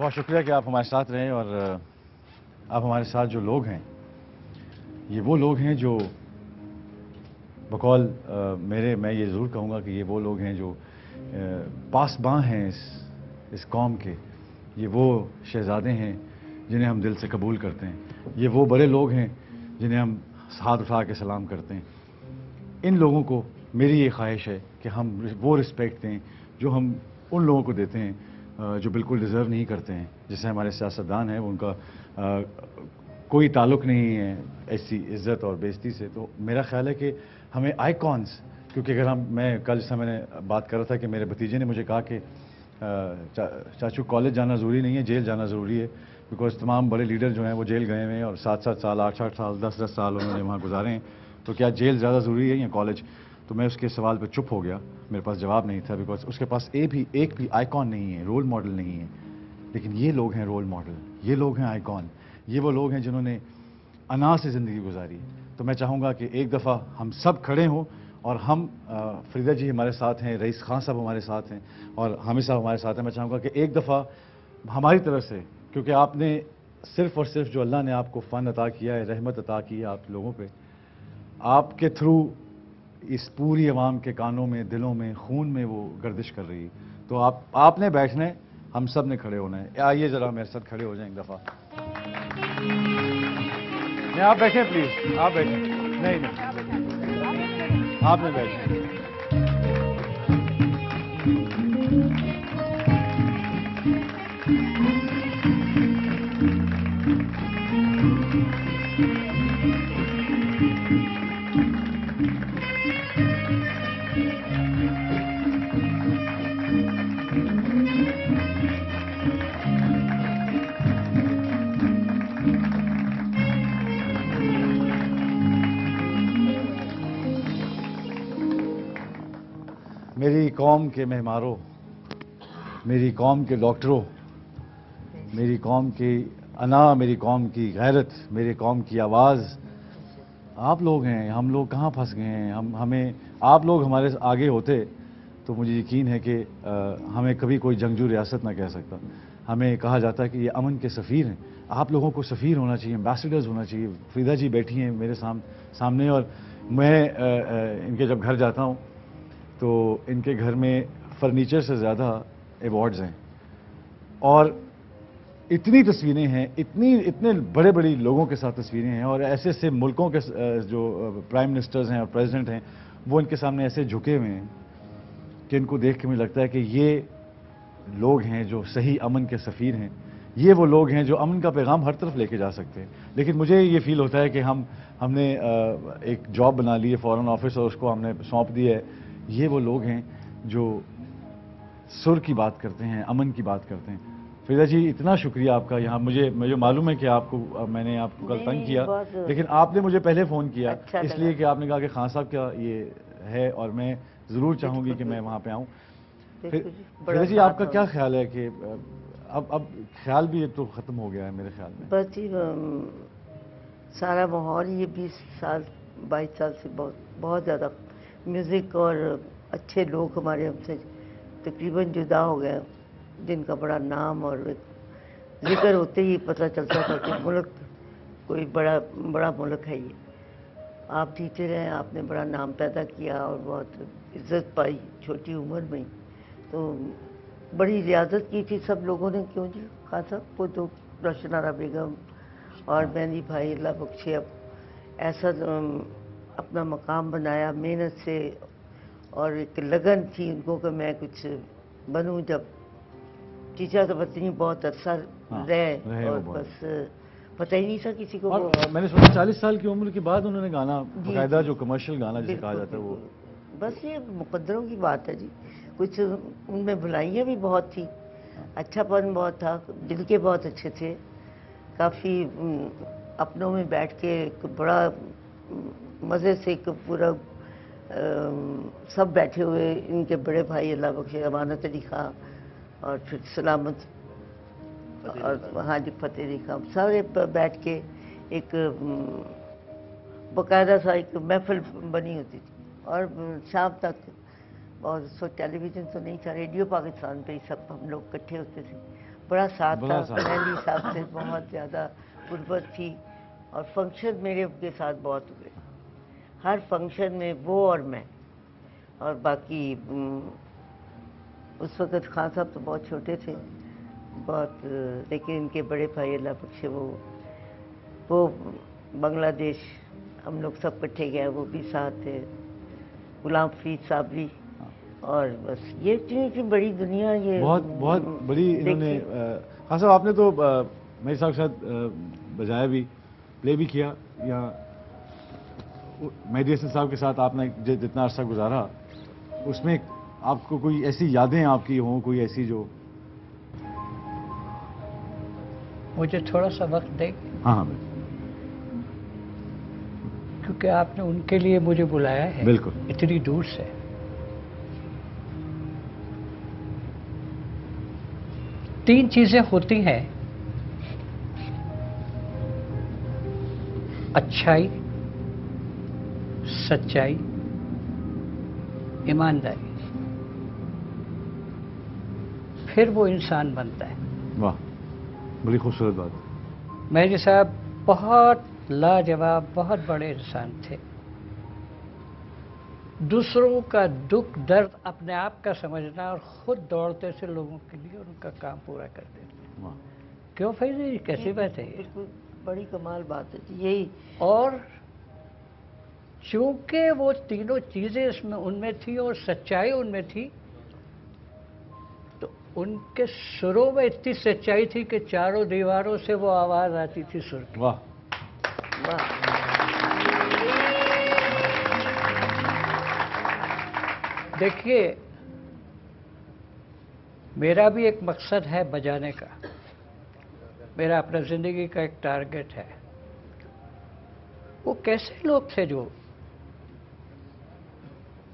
بہت شکریہ کہ آپ ہمارے ساتھ رہیں، اور آپ ہمارے ساتھ جو لوگ ہیں یہ وہ لوگ ہیں جو بقول میرے، میں یہ ضرور کہوں گا کہ یہ وہ لوگ ہیں جو پاسباں ہیں اس قوم کے. یہ وہ شہزادے ہیں جنہیں ہم دل سے قبول کرتے ہیں. یہ وہ بڑے لوگ ہیں جنہیں ہم ہاتھ اٹھا کے سلام کرتے ہیں. ان لوگوں کو میری یہ خواہش ہے کہ ہم وہ رسپیکٹ دیں جو ہم ان لوگوں کو دیتے ہیں جو بالکل ڈیزرو نہیں کرتے ہیں. جیسے ہمارے سیاستدان ہیں، ان کا کوئی تعلق نہیں ہے ایسی عزت اور بے عزتی سے. تو میرا خیال ہے کہ ہمیں آئیکونس، کیونکہ اگر میں کل سے میں نے بات کر رہا تھا کہ میرے بھتیجے نے مجھے کہا کہ چاچو کالج جانا ضروری نہیں ہے، جیل جانا ضروری ہے، بیکاز تمام بڑے لیڈر جو ہیں وہ جیل گئے ہوئے ہیں اور 7 سال 8 سال 10 سال انہوں نے وہاں گزارے ہیں. تو کیا جیل زیادہ ضروری ہے یا کالج؟ تو میں اس کے سوال پہ چپ ہو گیا، میرے پاس جواب نہیں تھا، بیکاز اس کے پاس ایک بھی آئیکن نہیں ہے، رول ماڈل نہیں ہے. لیکن یہ لوگ ہیں رول ماڈل، یہ لوگ ہیں آئیکن، یہ وہ لوگ ہیں جنہوں نے انا سے زندگی گزاری. تو میں چاہوں گا کہ ایک دفعہ ہم سب کھڑے ہوں، اور ہم فریدہ جی ہمارے ساتھ ہیں، رئیس خان صاحب ہمارے ساتھ ہیں، اور حامد صاحب ہمارے ساتھ ہیں. میں چاہوں گا کہ ایک دفعہ ہماری طرف سے، کیونکہ آپ نے صرف اور صرف جو اللہ نے آپ کو فن عطا کیا ہے، رحمت عطا کی ہے آپ لوگوں پہ، آپ کے تھرو اس پوری عوام کے کانوں میں، دلوں میں، خون میں وہ گردش کر رہی ہے. تو آپ نے بیٹھنا ہے، ہم سب نے کھڑے ہونا ہے. آئیے ذرا میرے ساتھ کھڑے ہو جائیں ایک دفعہ. نہیں آپ بیٹھیں پلیز، آپ بیٹھیں. نہیں آپ نے بیٹھیں. میری قوم کے مہمانوں، میری قوم کے ڈاکٹروں، میری قوم کی انا، میری قوم کی غیرت، میری قوم کی آواز، آپ لوگ ہیں. ہم لوگ کہاں پھنس گئے ہیں؟ ہمیں آپ لوگ ہمارے آگے ہوتے تو مجھے یقین ہے کہ ہمیں کبھی کوئی جنگجو ریاست نہ کہہ سکتا. ہمیں کہا جاتا ہے کہ یہ امن کے سفیر ہیں. آپ لوگوں کو سفیر ہونا چاہیے، ایمبیسیڈرز ہونا چاہیے. فریدہ جی بیٹھی ہیں میرے سامنے، اور میں ان کے جب گھر جاتا ہوں تو ان کے گھر میں فرنیچر سے زیادہ ایوارڈز ہیں، اور اتنی تصویریں ہیں، اتنے بڑے بڑے لوگوں کے ساتھ تصویریں ہیں، اور ایسے ایسے ملکوں کے جو پرائم منسٹرز ہیں اور پریزیڈنٹ ہیں وہ ان کے سامنے ایسے جھکے ہوئے ہیں کہ ان کو دیکھ کے مجھے لگتا ہے کہ یہ لوگ ہیں جو صحیح امن کے سفیر ہیں. یہ وہ لوگ ہیں جو امن کا پیغام ہر طرف لے کے جا سکتے ہیں. لیکن مجھے یہ فیل ہوتا ہے کہ ہم نے ایک جاب بنا لی ہے فارن آفس، اور اس کو ہم نے سونپ دی ہے. یہ وہ لوگ ہیں جو سر کی بات کرتے ہیں، امن کی بات کرتے ہیں. فریدہ جی اتنا شکریہ آپ کا. یہاں مجھے معلوم ہے کہ میں نے آپ کو کل تنگ کیا، لیکن آپ نے مجھے پہلے فون کیا اس لیے کہ آپ نے کہا کہ خان صاحب کا یہ ہے، اور میں ضرور چاہوں گی کہ میں وہاں پہ آؤں. فریدہ جی آپ کا کیا خیال ہے کہ اب خیال بھی تو ختم ہو گیا ہے میرے خیال میں؟ بس جی سارا ماحول یہ 20 سال 22 سال سے بہت زیادہ میوزک اور اچھے لوگ ہمارے ہم سے تقریباً جدا ہو گئے، جن کا بڑا نام اور ذکر ہوتے ہی پتہ چلتا تھا کہ ملک کوئی بڑا ملک ہے. یہ آپ ٹیچر ہیں، آپ نے بڑا نام پیدا کیا اور بہت عزت پائی چھوٹی عمر میں. تو بڑی ریاضت کی تھی سب لوگوں نے. کیوں جی خان صاحب؟ وہ تو روشن آرا بیگم اور مہندی بھائی اللہ بخشے، اب ایسا اپنا مقام بنایا محنت سے، اور ایک لگن تھی ان کو کہ میں کچھ بنوں. جب ٹیچر تو بتنی بہت عرصہ رہے، اور بس پتہ ہی نہیں تھا کسی کو. میں نے سنا 40 سال کی عمر کے بعد انہوں نے گانا باقاعدہ جو کمرشل گانا جسے کہا جاتا ہے وہ. بس یہ مقدروں کی بات ہے جی. کچھ ان میں بھلائیاں بھی بہت تھی، اچھا پن بہت تھا، دل کے بہت اچھے تھے. کافی اپنوں میں بیٹھ کے ایک بڑا مزے سے ایک پورا سب بیٹھے ہوئے، ان کے بڑے بھائی اللہ بخشے امانت علی خان، اور پھر سلامت، اور ہاں جی فتح علی خان، سارے بیٹھ کے ایک باقاعدہ سا ایک محفل بنی ہوتی تھی. اور شام تک، اور ٹیلی ویژن تو نہیں تھا، ریڈیو پاکستان پہ ہی سب ہم لوگ اکٹھے ہوتے تھے. बड़ा साथ बड़ा था। साथ। मेहंदी साहब से बहुत ज़्यादा गुर्बत थी और फंक्शन मेरे उनके साथ बहुत हुए। हर फंक्शन में वो और मैं, और बाकी उस वक़्त खान साहब तो बहुत छोटे थे, बहुत, लेकिन इनके बड़े भाई अल्लाह बख्शे वो बांग्लादेश हम लोग सब इकट्ठे गए, वो भी साथ थे, गुलाम फरीद साहब भी। और बस ये इतनी बड़ी दुनिया, ये बहुत बहुत बड़ी इन्होंने हाँ साहब, आपने तो मेरे साथ साथ बजाया भी, प्ले भी किया, या मेहदी हसन साहब के साथ आपने जितना अरसा गुजारा, उसमें आपको कोई ऐसी यादें आपकी हों, कोई ऐसी जो? मुझे थोड़ा सा वक्त देंगे? हाँ हाँ बिल्कुल, क्योंकि आपने उनके लिए मुझे बुलाया है, बिल्कुल। इतनी दूर से। तीन चीजें होती हैं: अच्छाई, सच्चाई, ईमानदारी, फिर वो इंसान बनता है। वाह, बड़ी खूबसूरत बात। मेहदी साहब बहुत लाजवाब, बहुत बड़े इंसान थे। दूसरों का दुख दर्द अपने आप का समझना और खुद दौड़ते थे लोगों के लिए, उनका काम पूरा करते थे। वाह, क्यों फैज़ जी, कैसी बात है ये? बिल्कुल बड़ी कमाल बात है यही। और चूंकि वो तीनों चीजें इसमें उनमें थी और सच्चाई उनमें थी, तो उनके सुरों में इतनी सच्चाई थी कि चारों दीवारों से वो आवाज आती थी सुर की। वाह, वाह। देखिए, मेरा भी एक मकसद है बजाने का, मेरा अपना जिंदगी का एक टारगेट है। वो कैसे लोग थे जो,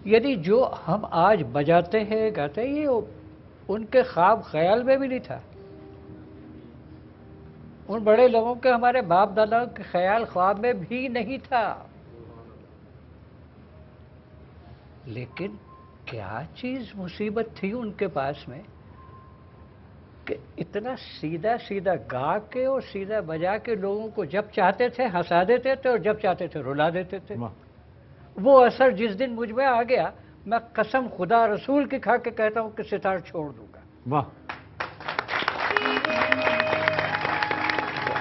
यदि जो हम आज बजाते हैं गाते हैं, ये उनके ख्वाब ख्याल में भी नहीं था। उन बड़े लोगों के, हमारे बाप दादाओं के ख्याल ख्वाब में भी नहीं था। लेकिन क्या चीज मुसीबत थी उनके पास में कि इतना सीधा सीधा गा के और सीधा बजा के लोगों को जब चाहते थे हंसा देते थे और जब चाहते थे रुला देते थे। वाह, वो असर जिस दिन मुझ में आ गया, मैं कसम खुदा रसूल की खा के कहता हूं कि सितार छोड़ दूंगा। वाह,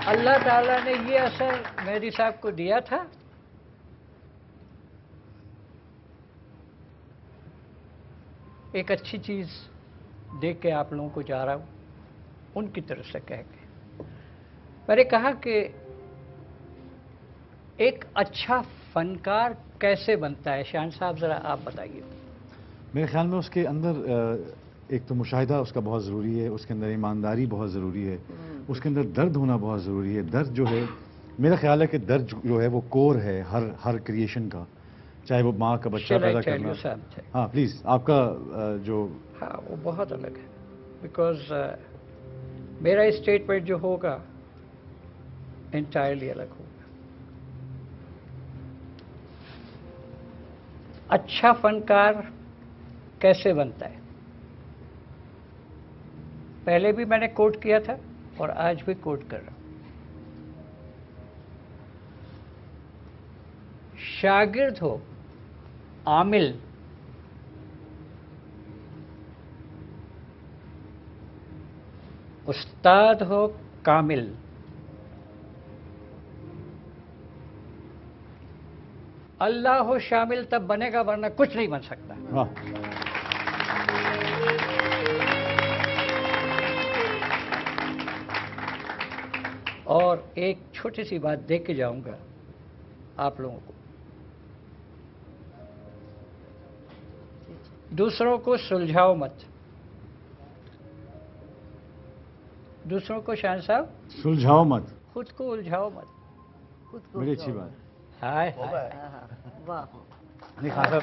अल्लाह ताला ने ये असर मेहदी साहब को दिया था। एक अच्छी चीज देख के आप लोगों को जा रहा हूं, उनकी तरफ से कह के मैंने कहा कि एक अच्छा फनकार कैसे बनता है। शान साहब जरा आप बताइए। मेरे ख्याल में उसके अंदर एक तो मुशाहिदा उसका बहुत ज़रूरी है, उसके अंदर ईमानदारी बहुत ज़रूरी है, उसके अंदर दर्द होना बहुत ज़रूरी है। दर्द जो है, मेरा ख्याल है कि दर्द जो है वो कोर है हर क्रिएशन का, चाहे वो माँ का बच्चा पैदा करना। हाँ प्लीज़, आपका जो, हाँ वो बहुत अलग है। बिकॉज मेरा स्टेटमेंट जो होगा इंटायरली अलग होगा। अच्छा फनकार कैसे बनता है, पहले भी मैंने कोट किया था और आज भी कोट कर रहा हूं। शागिर्द हो आमिल, उस्ताद हो कामिल, अल्लाह हो शामिल, तब बनेगा, वरना कुछ नहीं बन सकता। वाह, और एक छोटी सी बात देख के जाऊंगा आप लोगों को, दूसरों को सुलझाओ मत। दूसरों को शान साहब सुलझाओ मत, खुद को उलझाओ मत। खुद को बड़ी अच्छी बात। हाय हाय। हाँ, हाँ, वाह, नहीं खान साहब,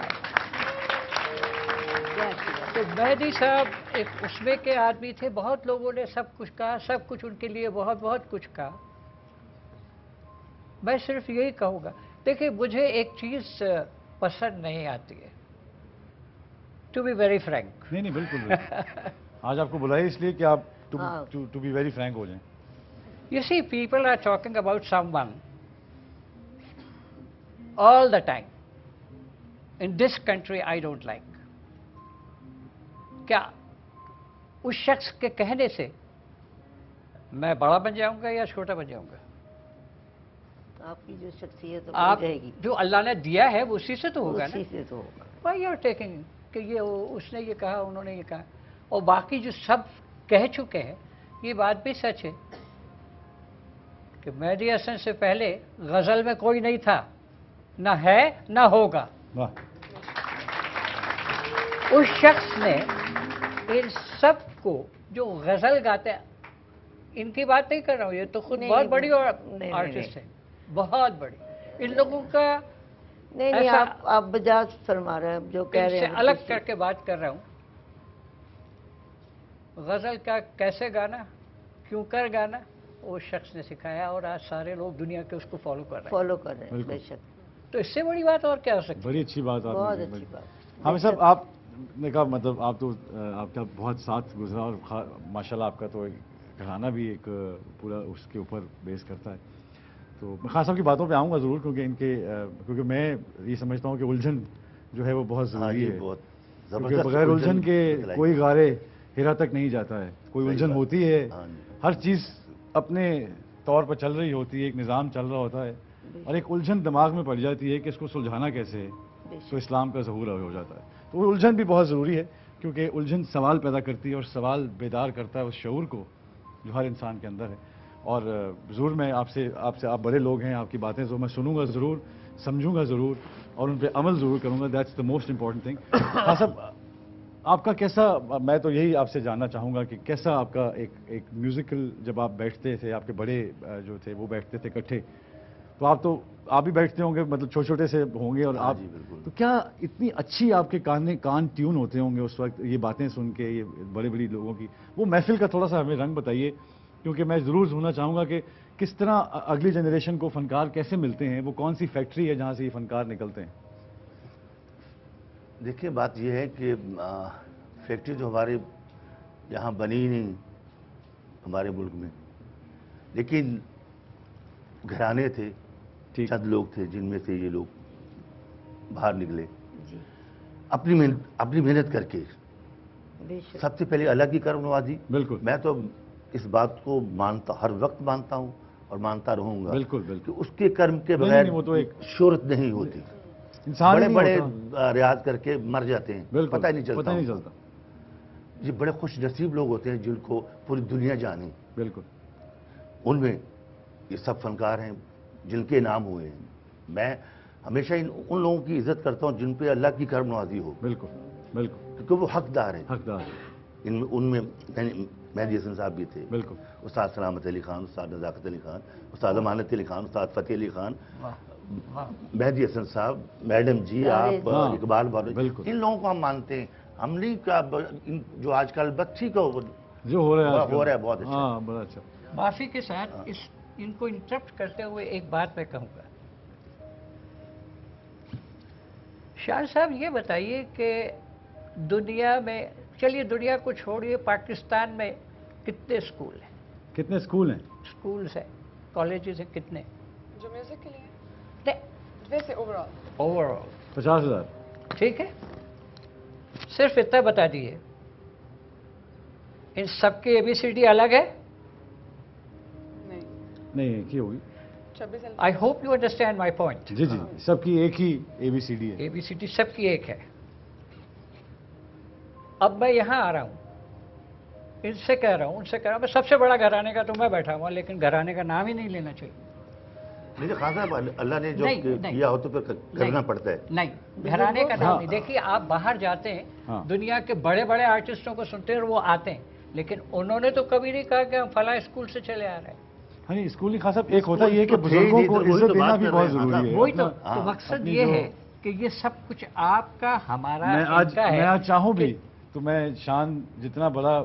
क्या अच्छी बात। तो मेहदी साहब एक उसमें के आदमी थे, बहुत लोगों ने सब कुछ कहा, सब कुछ उनके लिए बहुत बहुत कुछ कहा। मैं सिर्फ यही कहूँगा, देखिए मुझे एक चीज़ पसंद नहीं आती है, टू बी वेरी फ्रैंक। नहीं नहीं बिल्कुल, बिल्कुल। आज आपको बुलाया इसलिए कि आप टू बी वेरी फ्रैंक हो जाएं। You see, people are talking about someone all the time. In this country, I don't like. क्या उस शख्स के कहने से मैं बड़ा बन जाऊंगा या छोटा बन जाऊंगा? आपकी जो शख्सियत है आप वो रहेगी, जो अल्लाह ने दिया है वो उसी से तो होगा ना। उसी से तो होगा। Why you are taking कि ये उसने ये कहा, उन्होंने ये कहा, और बाकी जो सब कह चुके हैं, ये बात भी सच है कि मेहदी हसन से पहले गजल में कोई नहीं था, ना है ना होगा। वाह, उस शख्स ने इन सब को जो गजल गाते हैं, इनकी बात नहीं कर रहा हूँ, ये तो खुद नहीं, बहुत बड़ी नहीं, आर्टिस्ट है, बहुत बड़ी। इन लोगों का नहीं, आप बजाज फरमा रहे हैं जो कह रहे इनसे हैं, अलग करके बात कर रहा हूँ। गजल का कैसे गाना, क्यों कर गाना, वो शख्स ने सिखाया और आज सारे लोग दुनिया के उसको फॉलो कर रहे हैं। फॉलो कर रहे हैं, बिल्कुल। बेशक, तो इससे बड़ी बात और क्या हो सकती है? बड़ी अच्छी बात आपने बहुत की, अच्छी बड़ी। बात। हाँ साहब, आपने कहा मतलब आप तो आपका बहुत साथ गुजरा और माशाल्लाह आपका तो घराना भी एक पूरा उसके ऊपर बेस करता है। तो मैं खान साहब की बातों पे आऊँगा ज़रूर, क्योंकि मैं ये समझता हूँ कि उलझन जो है वो बहुत ज़रूरी है, क्योंकि बगैर उलझन के कोई गारे हिरा तक नहीं जाता है। कोई उलझन होती है, हर चीज़ अपने तौर पर चल रही होती है, एक निज़ाम चल रहा होता है, और एक उलझन दिमाग में पड़ जाती है कि इसको सुलझाना कैसे है, तो इस्लाम का ज़हूर हो जाता है। तो वो उलझन भी बहुत ज़रूरी है, क्योंकि उलझन सवाल पैदा करती है और सवाल बेदार करता है उस शऊर को जो हर इंसान के अंदर है। और ज़रूर मैं आपसे आप बड़े लोग हैं, आपकी बातें जो मैं सुनूंगा ज़रूर, समझूंगा ज़रूर और उन पर अमल ज़रूर करूंगा। That's the most important thing. हाँ साहब, आपका कैसा, मैं तो यही आपसे जानना चाहूँगा कि कैसा आपका एक म्यूज़िकल, जब आप बैठते थे, आपके बड़े जो थे वो बैठते थे इकट्ठे, तो आप भी बैठते होंगे, मतलब छोटे छोटे से होंगे, और आप, तो क्या इतनी अच्छी आपके कान ट्यून होते होंगे उस वक्त ये बातें सुन के, ये बड़े बड़ी लोगों की वो महफिल का थोड़ा सा हमें रंग बताइए, क्योंकि मैं ज़रूर सुनना चाहूँगा कि किस तरह अगली जनरेशन को फ़नकार कैसे मिलते हैं, वो कौन सी फैक्ट्री है जहाँ से ये फ़नकार निकलते हैं? देखिए, बात यह है कि फैक्ट्री जो हमारे यहाँ बनी ही नहीं हमारे मुल्क में, लेकिन घराने थे, चंद लोग थे जिनमें से ये लोग बाहर निकले जी, अपनी मेहनत करके। बेशक, सबसे पहले अल्लाह की करम नवाजी। बिल्कुल, मैं तो इस बात को मानता, हर वक्त मानता हूँ और मानता रहूँगा। बिल्कुल, कि बिल्कुल। उसके कर्म के नहीं, बगैर नहीं, वो तो एक शोहरत नहीं होती। इंसान बड़े ही नहीं बड़े होता। रियाज करके मर जाते हैं, बिल्कुल, पता ही नहीं चलता। पता नहीं चलता। ये बड़े खुश नसीब लोग होते हैं जिनको पूरी दुनिया जाने। बिल्कुल, उनमें ये सब फनकार हैं जिनके नाम हुए हैं। मैं हमेशा उन लोगों की इज्जत करता हूं जिन पे अल्लाह की करम नवाजी हो, बिल्कुल, बिल्कुल, क्योंकि वो हकदार हैं। हकदार, उनमें मेहदी हसन साहब भी थे, बिल्कुल, उस्ताद सलामत अली खान, उस्ताद नज़ाकत अली खान, उस्ताद अमानत अली खान, उस्ताद फ़तेह अली खान, मेहदी हसन साहब, मैडम जी, आप, हाँ, इकबाल भाई, बिल्कुल। इन लोगों को हम मानते हैं। हम नहीं क्या जो आजकल बच्ची को जो हो रहा है आजकल। हो रहा है बहुत अच्छा। हाँ, बड़ा अच्छा। माफी के साथ इनको इंटरप्ट करते हुए एक बात मैं कहूँगा। शाह साहब, ये बताइए कि दुनिया में, चलिए दुनिया को छोड़िए, पाकिस्तान में कितने स्कूल हैं? कितने स्कूल हैं? स्कूल्स हैं, कॉलेजेस हैं, कितने? जो म्यूजिक के लिए नहीं, वैसे ओवरऑल ओवरऑल 50,000। ठीक है, सिर्फ इतना बता दिए, इन सबकी ABCD अलग है? नहीं, नहीं, की होगी। 26 I hope you understand my point. जी जी, सबकी एक ही ABCD है। ABCD सबकी एक है। अब मैं यहाँ आ रहा हूँ, इनसे कह रहा हूँ, उनसे कह रहा हूँ, मैं सबसे बड़ा घराने का तो मैं बैठा हुआ, लेकिन घराने का नाम ही नहीं लेना चाहिए। नहीं तो खान साहब, अल्लाह ने जो नहीं, किया हो तो फिर करना पड़ता है। नहीं, घराने का नाम हाँ। नहीं। देखिए, आप बाहर जाते हैं, हाँ। दुनिया के बड़े बड़े आर्टिस्टों को सुनते हैं और वो आते हैं, लेकिन उन्होंने तो कभी नहीं कहा कि हम फला स्कूल से चले आ रहे हैं। हाँ, नहीं, स्कूल नहीं, खास साहब, एक होता ये है कि स्कूल तो थे ही बुजुर्गों नहीं, को तो वही इज्जत तो देना बात भी कर बहुत रहे हैं, जरूरी है। वही तो, अपना- तो मकसद अपनी ये जो- है कि ये सब कुछ आपका, हमारा, मैं इनका है। आज चाहूँ भी तो मैं शान, जितना बड़ा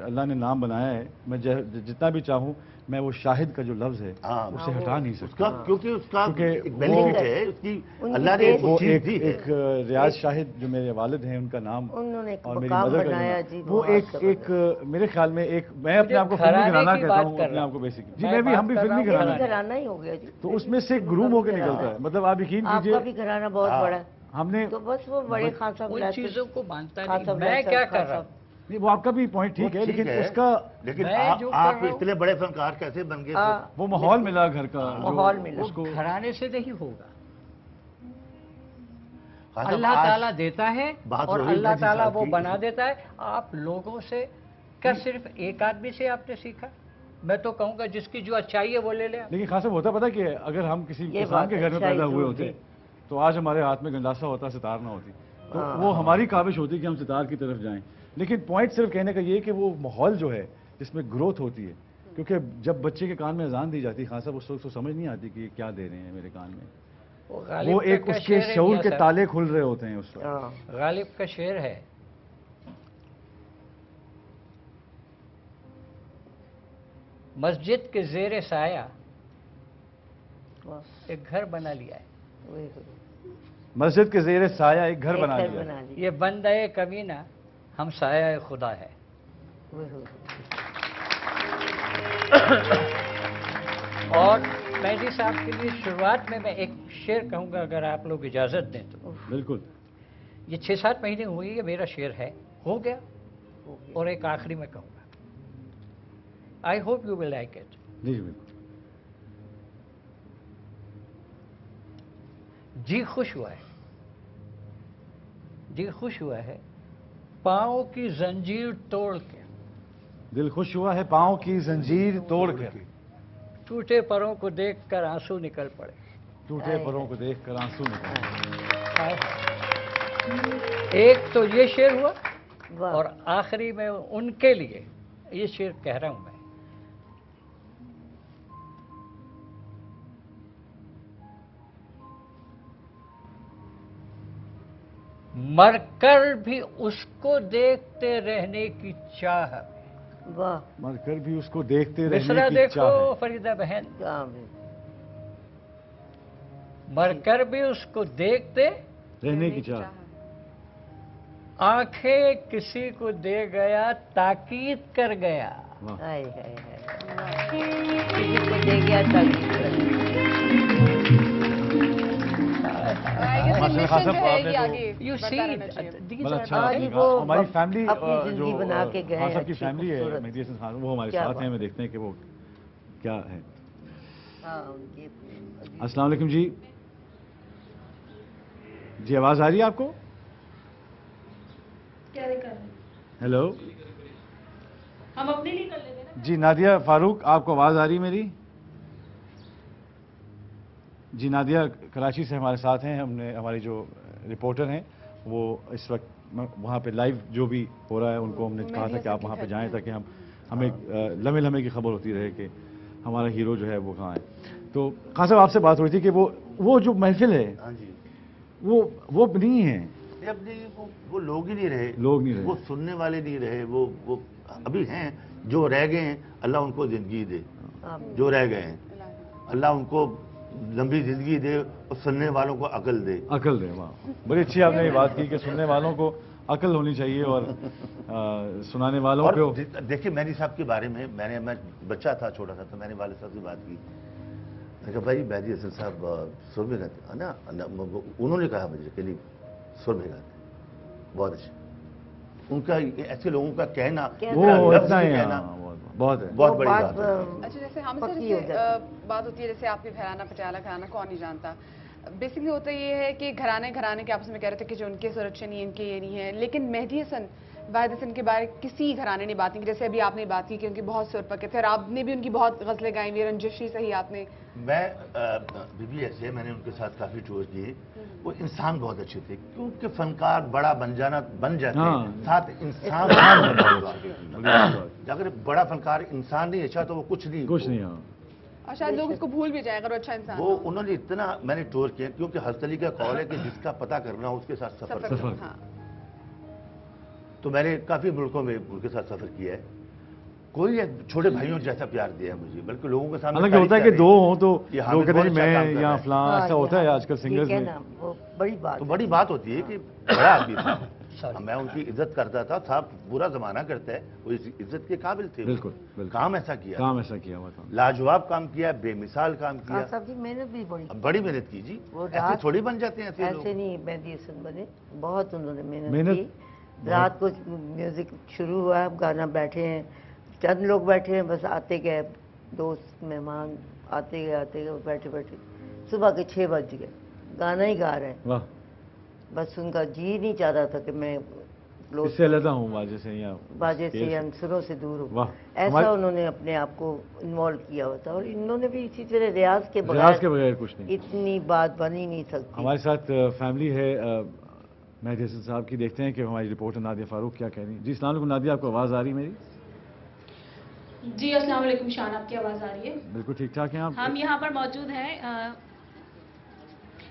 अल्लाह ने नाम बनाया है, मैं जितना भी चाहूँ میں وہ شاہد کا جو لفظ ہے ہاں، اسے ہٹا نہیں اس سکتا. کا کیونکہ اس کا کیونکہ ایک بینیفٹ ہے اس کی ان کی اللہ نے بیس- وہ چیز ایک دی ہے. ایک ریاض شاہد جو میرے والد ہیں ان کا نام انہوں نے ایک اور میری مقام مدر کا بنایا جو جی، نام، وہ بہت ایک میرے خیال میں ایک میں اپنے آپ کو مجھے فلمی گھرانے گھرانہ کی کہتا بات ہوں کر اپنے رہا آپ کو ہوں. بیسکلی. جی میں بھی ہم بھی بات کر فلمی رہا ہوں گھرانہ ہیں. گھرانہ ہی ہو گیا جی. تو اس میں سے گروم ہو کے نکلتا ہے. مطلب آپ یقین آپ کیجئے کا بھی گھرانہ بہت ہاں. بڑا ہے. ہم نے تو بس وہ بڑے خان صاحب ان بلیسڈ- چیزوں کو مانتا خان نہیں. صاحب میں بلیسڈ کیا خان کر رہا صاحب. ہوں؟ نہیں وہ آپ کا بھی پوائنٹ ٹھیک ہے وہ لیکن ہے، اس کا لیکن میں جو کر آپ رہا ہوں- اتنے بڑے فنکار کیسے بن گئے؟ ہاں، وہ ماحول ملا گھر کا جو ماحول ملا. اس کو گھرانے سے نہیں ہوگا. خان صاحب، اللہ آج تعالیٰ دیتا ہے بات اور ہو رہی اللہ ہے جی تعالیٰ صاحب وہ کی. بنا دیتا ہے. آپ لوگوں سے کیا صرف ایک آدمی سے آپ نے سیکھا؟ میں تو کہوں گا جس کی جو اچھائی ہے وہ لے لیں. لیکن خاصا ہوتا پتا کہ اگر ہم کسی یہ کسان بات کے گھر میں اچھائی پیدا ہوئے ضرور ہوتے تھی. تو آج ہمارے ہاتھ میں گنڈاسا ہوتا، ستار نہ ہوتی. تو ہاں. وہ ہماری کاوش ہوتی کہ ہم ستار کی طرف جائیں. لیکن پوائنٹ صرف کہنے کا یہ کہ وہ ماحول جو ہے جس میں گروتھ ہوتی ہے، کیونکہ جب بچے کے کان میں اذان دی جاتی ہے خان صاحب اس وقت تو سمجھ نہیں آتی کہ یہ کیا دے رہے ہیں میرے کان میں. غالب وہ کا ایک کیا اس کے شعر ہے شعور میاں کے صاحب؟ تالے کھل رہے ہوتے ہیں اس وقت. ہاں. غالب کا شعر ہے، مسجد کے زیر سایہ بس ایک گھر بنا لیا ہے. وہی مسجد کے زیر سایہ ایک گھر ایک بنا گھر لیا. بنا لیا. یہ بندہ کمینہ ہم سایہ خدا ہے. وہی. اور مہدی صاحب کے لیے شروعات میں ایک شعر کہوں گا اگر آپ لوگ اجازت دیں تو. بالکل. یہ 6-7 مہینے ہوئی ہے میرا شعر ہے، ہو گیا. اور ایک آخری میں کہوں گا، I hope you will like it. جی بالکل. جی خوش ہوا ہے، جی خوش ہوا ہے پاؤں کی زنجیر توڑ کے، دل خوش ہوا ہے پاؤں کی زنجیر توڑ کے، ٹوٹے پروں کو دیکھ کر آنسو نکل پڑے. ٹوٹے پروں کو دیکھ کر آنسو نکلے. ایک تو یہ شعر ہوا، واہ. اور آخری میں ان کے لیے یہ شعر کہہ رہا ہوں میں. مر کر بھی اس کو دیکھتے رہنے کی چاہ. واہ. مر کر بھی اس کو دیکھتے مصرا رہنے کی دیکھو چاہ ہے. فریدہ بہن، کہاں بھی. مر کر بھی اس کو دیکھتے رہنے کی چاہ. آنکھیں کسی کو دے گیا تاکید کر گیا. واہ. ہائے ہائے ہائے. کسی کو دے گیا تاکہ ماشاءاللہ خان صاحب آپ نے تو You see, these بڑا are اچھا ہاں جی، لگا. وہ ہماری فیملی اپنی زندگی بنا کے گئے خان صاحب کی اچھی فیملی ہے خوبصورت. مہدی حسن خان، وہ ہمارے کیا ساتھ ہیں. بات. ہمیں دیکھتے ہیں کہ وہ کیا ہے. ہاں ان کے. السلام علیکم جی. جی آواز آ رہی ہے آپ کو؟ کیا کر رہے ہیں؟ ہیلو ہم اپنے لیے کر لیتے ہیں نا. جی نادیہ فاروق، آپ کو آواز آ رہی ہے میری؟ جی نادیہ کراچی سے ہمارے ساتھ ہیں. ہم نے ہماری جو رپورٹر ہیں وہ اس وقت وہاں پہ لائیو جو بھی ہو رہا ہے ان کو ہم نے کہا تھا کہ آپ وہاں پہ جائیں تاکہ ہمیں لمحے لمحے کی خبر ہوتی رہے کہ ہمارا ہیرو جو ہے وہ کہاں ہے. تو خان صاحب آپ سے بات ہو رہی تھی کہ وہ جو محفل ہے ہاں جی، وہ نہیں ہے. یہ اپنے وہ لوگ ہی نہیں رہے، لوگ نہیں رہے. وہ سننے والے نہیں رہے. وہ ابھی ہیں جو رہ گئے ہیں، اللہ ان کو زندگی دے. جو رہ گئے ہیں اللہ ان کو لمبی زندگی دے اور سننے والوں کو عقل دے. عقل دے. واہ بڑی اچھی آپ نے یہ بات کی کہ سننے والوں کو عقل ہونی چاہیے اور سنانے والوں اور کو. دیکھیے مہدی صاحب کے بارے میں میں بچہ تھا، چھوٹا تھا، تو میں نے والد صاحب سے بات کی. میں کہا بھائی مہدی حسن صاحب سر میں گاتے ہیں نا. انہوں نے کہا مجھے کہ نہیں سر میں گاتے ہیں بہت اچھے. ان کا ایسے لوگوں کا کہنا وہ لفظ اتنا ہی ہی کہنا بہت ہے. بہت بڑی بات ہے. اچھا جیسے ہم سے پکی ہو جیسے بات ہوتی ہے جیسے آپ کے گھرانہ پٹیالہ گھرانہ کون نہیں جانتا. بیسکلی ہوتا یہ ہے کہ گھرانے کے آپس میں کہہ رہے تھے کہ جو ان کے سر اچھے نہیں ان کے یہ نہیں ہے، لیکن مہدی حسن واحد حسن کے بارے کسی گھرانے نے بات نہیں کی. جیسے ابھی آپ نے بات کی کہ ان کے بہت سر پکے تھے اور آپ نے بھی ان کی بہت غزلیں گائیں ہوئی، رنجشی صحیح آپ نے. میں بی ایس میں نے ان کے ساتھ کافی ٹور کیے. وہ انسان بہت اچھے تھے کیونکہ فنکار بڑا بن جاتے ہاں. ساتھ انسان اگر بڑا فنکار انسان نہیں اچھا تو وہ کچھ نہیں. ہاں. اور شاید لوگ اس کو بھول بھی جائیں اگر وہ اچھا انسان وہ انہوں نے اتنا میں نے ٹور کیا کیونکہ حضرت علی کا قول ہے کہ جس کا پتہ کرنا ہو اس کے ساتھ سفر کرنا. ہاں. تو میں نے کافی ملکوں میں ان کے ساتھ سفر کیا ہے कोई छोटे भाइयों जैसा प्यार दिया मुझे, बल्कि लोगों के सामने हालांकि होता है कि दो हों तो ये लोग हामिद कहते हैं बहुत कि अच्छा काम मैं कर या रहा है। फलां, हाँ, ऐसा होता है हाँ, आजकल ये सिंगर्स में। कहना वो बड़ी बात तो है। बड़ी बात होती है कि बड़ा आदमी था, मैं उनकी इज्जत करता था पूरा जमाना करता है, वो इस इज्जत के काबिल थे। बिल्कुल, बिल्कुल। काम ऐसा किया, काम ऐसा किया हुआ था। लाजवाब काम किया, बेमिसाल काम खान किया, साहब की मेहनत भी बड़ी बड़ी मेहनत की जी। वो ऐसे रात- थोड़ी बन जाते हैं ऐसे लोग। ऐसे नहीं मेहदी हसन बने, बहुत उन्होंने मेहनत मेहनत की। रात को म्यूजिक शुरू हुआ, गाना बैठे हैं, चंद लोग बैठे हैं, बस आते गए दोस्त मेहमान, आते गए बैठे बैठे सुबह के 6 बज गए, गाना ही गा रहे हैं। वाह, बस उनका जी नहीं चाहता था कि मैं क्लोज इससे अलग हूँ बाजे से या बाजे से अंसरों से दूर हूँ। वाह, ऐसा हमारे- उन्होंने अपने आप को इन्वॉल्व किया हुआ था, और इन्होंने भी इसी तरह रियाज के रियाज के बगैर बगैर कुछ नहीं। इतनी बात बन ही नहीं सकती। हमारे साथ फैमिली है मेहदी हसन साहब की, देखते हैं कि हमारी रिपोर्टर नादिया फारूक क्या कह रही है। जी अस्सलाम वालेकुम नादिया, आपको आवाज़ आ रही है मेरी? जी अस्सलाम वालेकुम शान, आपकी आवाज़ आ रही है? बिल्कुल ठीक ठाक हैं आप? हम यहाँ पर मौजूद हैं,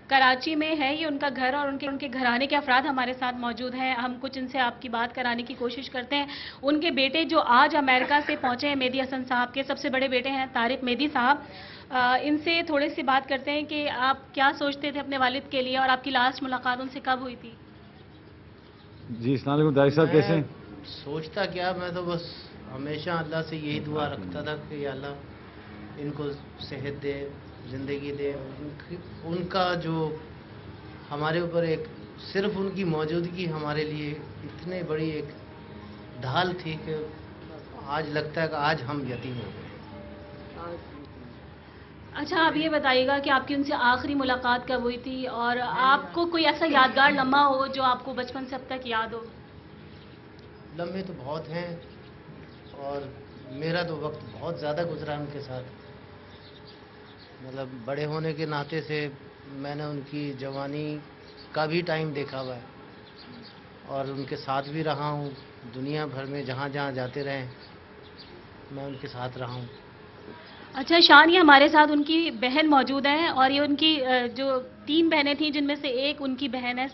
कराची में है ये उनका घर, और उनके घराने के अफराद हमारे साथ मौजूद हैं। हम कुछ इनसे आपकी बात कराने की कोशिश करते हैं। उनके बेटे जो आज अमेरिका से पहुंचे हैं, मेहदी हसन साहब के सबसे बड़े बेटे हैं तारिक मेहदी साहब, इनसे थोड़ी सी बात करते हैं कि आप क्या सोचते थे अपने वालिद के लिए, और आपकी लास्ट मुलाकात उनसे कब हुई थी? जी अस्सलाम वालेकुम तारिक साहब, कैसे हैं? सोचता क्या, मैं तो बस हमेशा अल्लाह से यही दुआ रखता था कि या अल्लाह इनको सेहत दे, ज़िंदगी दे। उनका जो हमारे ऊपर एक सिर्फ उनकी मौजूदगी हमारे लिए इतने बड़ी एक ढाल थी कि आज लगता है कि आज हम यतीम हो गए। अच्छा, आप ये बताइएगा कि आपकी उनसे आखिरी मुलाकात कब हुई थी, और आपको कोई ऐसा यादगार लम्हा हो जो आपको बचपन से अब तक याद हो? लम्हे तो बहुत हैं, और मेरा तो वक्त बहुत ज़्यादा गुजरा उनके साथ। मतलब बड़े होने के नाते से मैंने उनकी जवानी का भी टाइम देखा हुआ है, और उनके साथ भी रहा हूँ। दुनिया भर में जहाँ जहाँ जाते रहे मैं उनके साथ रहा हूँ। अच्छा शान, ये हमारे साथ उनकी बहन मौजूद है, और ये उनकी जो 3 बहनें थीं जिनमें से एक उनकी बहन है,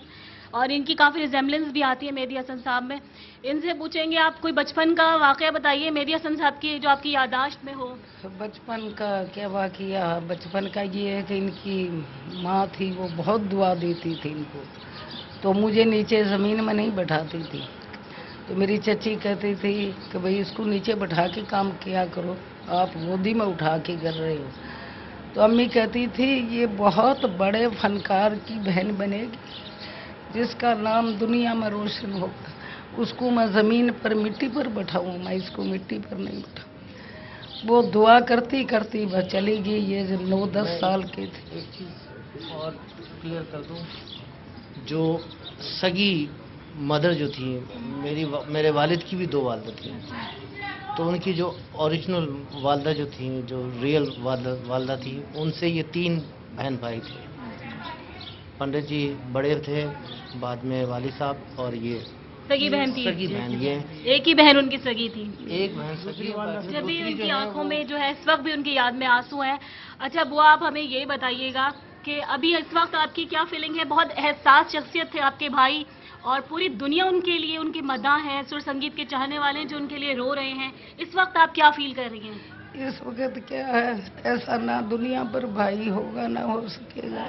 और इनकी काफ़ी रिजेम्बलेंस भी आती है मेहदी हसन साहब में। इनसे पूछेंगे, आप कोई बचपन का वाक़या बताइए मेहदी हसन साहब की जो आपकी याददाश्त में हो। बचपन का क्या वाक़या, बचपन का ये है कि इनकी माँ थी, वो बहुत दुआ देती थी इनको, तो मुझे नीचे ज़मीन में नहीं बैठाती थी। तो मेरी चची कहती थी कि भाई इसको नीचे बैठा के काम किया करो, आप गोदी में उठा के कर रहे हो। तो अम्मी कहती थी ये बहुत बड़े फनकार की बहन बनेगी, जिसका नाम दुनिया में रोशन होगा। उसको मैं ज़मीन पर मिट्टी पर बैठाऊँ, मैं इसको मिट्टी पर नहीं बैठाऊँ। वो दुआ करती करती बस चली गई। ये जब 9-10 साल के थे। एक चीज़ और क्लियर कर दूँ, जो सगी मदर जो थी मेरे वालिद की भी 2 वालदा थी, तो उनकी जो ओरिजिनल वालदा जो थी, जो रियल वालदा थी, उनसे ये 3 बहन भाई थे। पंडित जी बड़े थे, बाद में वाली साहब, और ये सगी बहन थी? सगी बहन ये एक ही बहन उनकी सगी थी? एक बहन सगी, जब भी दूसरी उनकी जो है आंखों वो- में जो है इस वक्त भी उनकी याद में आंसू हैं। अच्छा बुआ, आप हमें ये बताइएगा कि अभी इस वक्त आपकी क्या फीलिंग है? बहुत एहसास शख्सियत थे आपके भाई, और पूरी दुनिया उनके लिए उनकी मदाह है, सुर संगीत के चाहने वाले जो उनके लिए रो रहे हैं। इस वक्त आप क्या फील कर रही हैं? इस वक्त क्या है, ऐसा ना दुनिया पर भाई होगा ना हो सकेगा।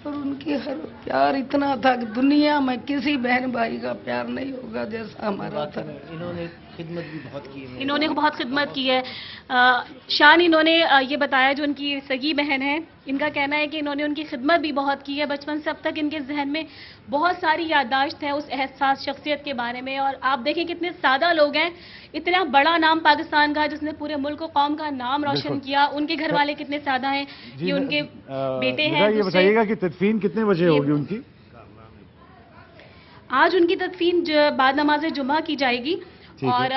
और उनकी हर प्यार इतना था कि दुनिया में किसी बहन भाई का प्यार नहीं होगा जैसा हमारा था। इन्होंने खिदमत भी बहुत की है। इन्होंने बहुत खिदमत की है। शान, इन्होंने ये बताया जो उनकी सगी बहन है, इनका कहना है कि इन्होंने उनकी खिदमत भी बहुत की है। बचपन से अब तक इनके जहन में बहुत सारी याददाश्त है उस एहसास शख्सियत के बारे में। और आप देखें कितने सादा लोग हैं, इतना बड़ा नाम पाकिस्तान का जिसने पूरे मुल्क कौम का नाम रोशन किया, उनके घर वाले कितने सादा हैं। ये उनके बेटे हैं। ये बताइएगा कि तदफीन कितने बजे होगी उनकी? आज उनकी तदफीन बाद नमाज जुमा की जाएगी, और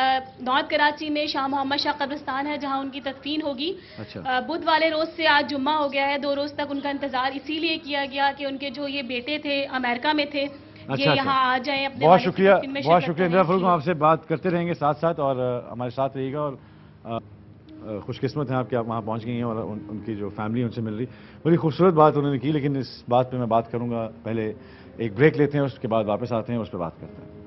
नॉर्थ कराची में शाह मोहम्मद शाह कब्रिस्तान है जहां उनकी तदफीन होगी। अच्छा। बुध वाले रोज से आज जुम्मा हो गया है, 2 रोज तक उनका इंतजार इसीलिए किया गया कि उनके जो ये बेटे थे अमेरिका में थे, ये यहाँ आ जाएं अपने बहुत वालिद की शुक्रिया, तदफीन में बहुत शिरकत शुक्रिया करें। इंदिरा फारूक। आपसे बात करते रहेंगे साथ साथ, और हमारे साथ रहिएगा। और खुशकिस्मत हैं आपके, आप वहाँ पहुँच गई हैं, और उनकी जो फैमिली उनसे मिल रही। बड़ी खूबसूरत बात उन्होंने की, लेकिन इस बात पे मैं बात करूँगा। पहले एक ब्रेक लेते हैं, उसके बाद वापस आते हैं, उस पर बात करते हैं।